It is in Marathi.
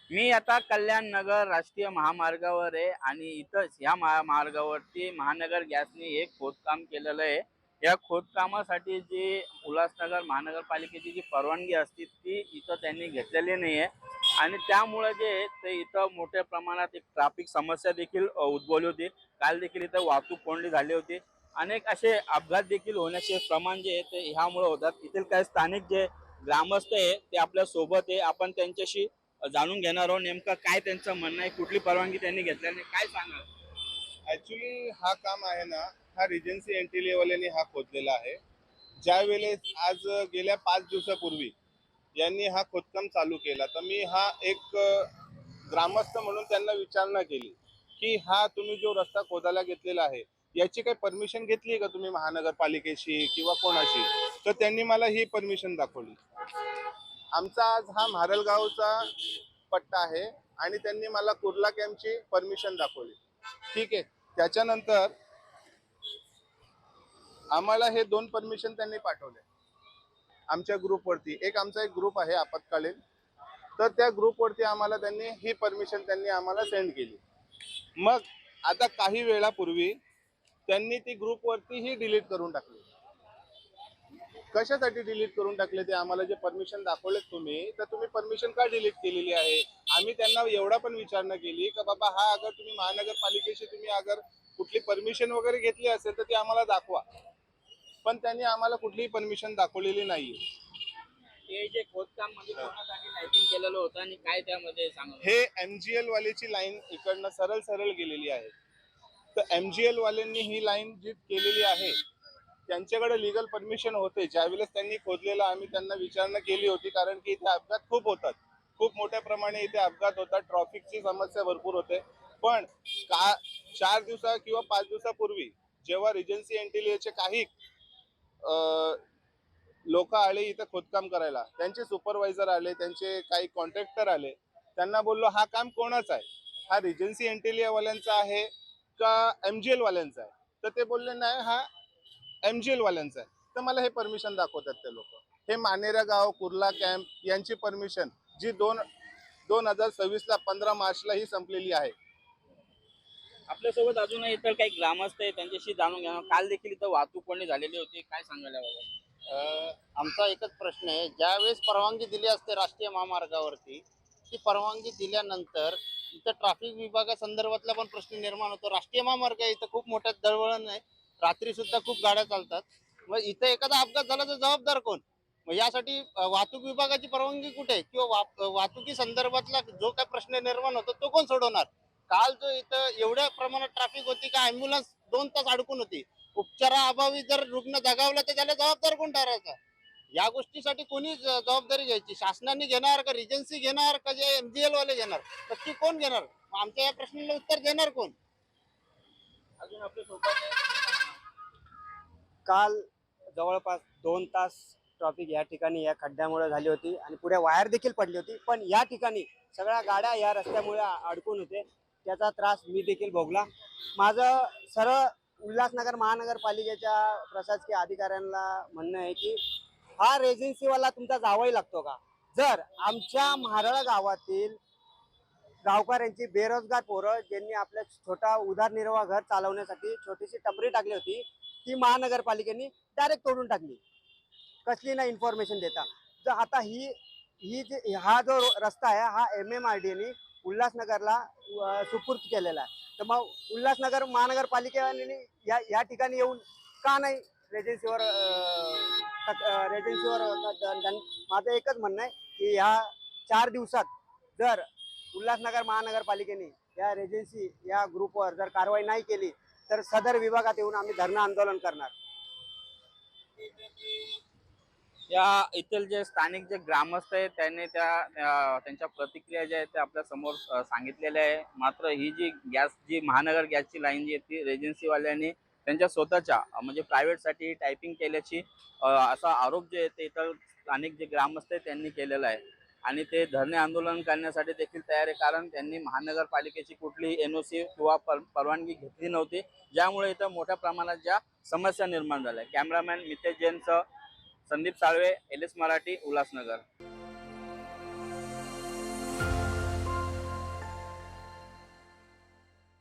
मी आता कल्याण नगर राष्ट्रीय महामार्गावर आहे आणि इथंच ह्या महामार्गावरती महानगर गॅसने एक खोदकाम केलेलं आहे। या खोदकामासाठी जी उल्हासनगर महानगरपालिकेची जी परवानगी असते ती इथं त्यांनी घेतलेली नाही आहे आणि त्यामुळे जे आहे ते इथं मोठ्या प्रमाणात एक ट्रॅफिक समस्या देखील उद्भवली होती। काल देखील इथं वाहतूक कोंडी झाली होती। अनेक असे अपघात देखील होण्याचे प्रमाण जे आहे ते ह्यामुळे होतात। इथील काही स्थानिक जे ग्रामस्थ आहे ते आपल्या सोबत आहे, आपण त्यांच्याशी जाणून घेणार आहोत नेमकं काय त्यांचं म्हणणं आहे, कुठली परवानगी त्यांनी घेतल्याने काय सांगाल? ऍक्च्युली हा काम आहे ना, हा रिजन्सी एंटिलियावाल्यांनी हा खोदलेला आहे। ज्या वेळेस आज गेल्या 5 दिवसापूर्वी यांनी हा खोदकाम चालू केला, तर मी हा एक ग्रामस्थ म्हणून त्यांना विचारणा केली की हा तुम्ही जो रस्ता खोदायला घेतलेला आहे याची काही परमिशन घेतली आहे का तुम्ही महानगरपालिकेशी किंवा कोणाशी? तर त्यांनी मला ही परमिशन दाखवली। आमचा आज हा म्हारलगावचा पट्टा आहे आणि त्यांनी मला कुर्ला कॅम्पची परमिशन दाखवली। ठीक आहे, त्याच्यानंतर आम्हाला हे 2 परमिशन त्यांनी पाठवले आमच्या ग्रुपवरती। आमचा एक ग्रुप आहे आपत्कालीन, तर त्या ग्रुपवरती आम्हाला त्यांनी ही परमिशन त्यांनी आम्हाला सेंड केली। मग आता काही वेळापूर्वी त्यांनी ती ग्रुपवरती ही डिलीट करून टाकली। कशासाठी डिलीट करून टाकले ते आम्हाला जे परमिशन दाखवलेत तुम्ही, तर तुम्ही परमिशन का डिलीट केलेली आहे? आम्ही त्यांना एवढा पण विचारणा केली की बाबा हा अगर तुम्ही महानगरपालिकेशी तुम्ही अगर कुठली परमिशन वगैरे घेतली असेल तर ती आम्हाला दाखवा, पण त्यांनी आम्हाला कुठलीही परमिशन दाखवलेली नाहीये। हे जे खोदकाम म्हणजे कोणासाठी टायपिंग केलेलं होतं आणि काय त्यामध्ये सांगा? हे MGL वालेची लाईन इकडनं सरळ सरळ गेलेली आहे। तर MGL वाल्यांनी ही लाईन जी केलेली आहे त्यांच्याकडे लीगल परमिशन होते। ज्यावेळेस त्यांनी खोदलेलं आम्ही त्यांना विचारणा केली होती, कारण की इथे अपघात खूप होतात, खूप मोठ्या प्रमाणे इथे अपघात होतात, ट्रॅफिकची समस्या भरपूर होते। पण का 4 दिवसा किंवा 5 दिवसापूर्वी जेव्हा रिजन्सी एंटिलियाचे काही लोक आले इथं खोदकाम करायला, त्यांचे सुपरवायझर आले, त्यांचे काही कॉन्ट्रॅक्टर आले, त्यांना बोललो हा काम कोणाचा आहे, हा रिजन्सी एंटिलिया वाल्यांचा आहे का MGL वाल्यांचा आहे? तर ते बोलले नाही हा MGL वाल्यांचा आहे। तर मला हे परमिशन दाखवतात ते लोक, हे मानेरा गाव कुर्ला कॅम्प यांची परमिशन जी 2026ला 15 मार्चला ही संपलेली आहे। आपल्यासोबत अजूनही इतर काही ग्रामस्थ आहे त्यांच्याशी जाणून घ्या। काल देखील इथं वाहतूक कोंडी झालेली होती, काय सांगायला बाबा? आमचा एकच प्रश्न आहे, ज्यावेळेस परवानगी दिली असते राष्ट्रीय महामार्गावरती, ती परवानगी दिल्यानंतर इथं ट्रॅफिक विभागासंदर्भातला पण प्रश्न निर्माण होतो। राष्ट्रीय महामार्ग आहे, इथं खूप मोठ्या दळवळण आहे, रात्री सुद्धा खूप गाड्या चालतात। मग इथं एखादा अपघात झाला तर जबाबदार कोण? मग यासाठी वाहतूक विभागाची परवानगी कुठे आहे? किंवा वाहतुकी संदर्भातला जो काय प्रश्न निर्माण होतो तो कोण सोडवणार? काल जो इथं एवढ्या प्रमाणात ट्रॅफिक होती की ॲम्ब्युलन्स 2 तास अडकून होती। उपचाराअभावी जर रुग्ण दगावला तर त्याला जबाबदार कोण ठरायचा? या गोष्टीसाठी कोणी जबाबदारी घ्यायची? शासनाने घेणार का रिजन्सी घेणार का जे MGL वाले घेणार? नक्की कोण घेणार? आमच्या या प्रश्नाला उत्तर देणार कोण? अजून आपल्यासोबत काल जवळपास 2 तास ट्रॅफिक या ठिकाणी या खड्ड्यामुळे झाली होती आणि पुढे वायर देखील पडली होती, पण या ठिकाणी सगळ्या गाड्या या रस्त्यामुळे अडकून होते, त्याचा त्रास मी देखील भोगला। माझं सरळ उल्हासनगर महानगरपालिकेच्या प्रशासकीय अधिकाऱ्यांना म्हणणं आहे की हा रेजिन्सीवाला तुमचा जावई लागतो का? जर आमच्या म्हारळ गावातील गावकऱ्यांची बेरोजगार पोरं ज्यांनी आपल्या छोटा उदरनिर्वाह घर चालवण्यासाठी छोटीशी टपरी टाकली होती, ती महानगरपालिकेने डायरेक्ट तोडून टाकली, कसली ना इन्फॉर्मेशन देता। जर आता ही ही जी हा जो रस्ता आहे हा MMRDने उल्हासनगरला सुपूर्द केलेला आहे, तर मग उल्हासनगर महानगरपालिकेने या ठिकाणी येऊन का नाही रेजन्सीवर माझं एकच म्हणणं आहे की ह्या 4 दिवसात जर उल्हासनगर महानगरपालिकेने या रेजन्सी या ग्रुपवर जर कारवाई नाही केली तर सदर विभागात येऊन आम्ही धरणं आंदोलन करणार। या येथील जे स्थानिक जे ग्रामस्थ आहेत त्यांनी त्यांच्या प्रतिक्रिया ज्या आहेत त्या आपल्या समोर सांगितलेल्या आहे। मात्र ही जी महानगर गॅसची लाईन जी आहे ती एजन्सीवाल्यांनी त्यांच्या स्वतःच्या म्हणजे प्रायव्हेटसाठी टायपिंग केल्याची असा आरोप जे आहे ते इतर स्थानिक जे ग्रामस्थ आहेत त्यांनी केलेला आहे आणि ते धरणे आंदोलन करण्यासाठी देखील तयार आहे, कारण त्यांनी महानगरपालिकेची कुठलीही NOC किंवा परवानगी घेतली नव्हती, ज्यामुळे इथं मोठ्या प्रमाणात ज्या समस्या निर्माण झाल्या। कॅमेरामॅन मितेश जैनसह संदीप साळवे, LS मराठी, उल्हासनगर।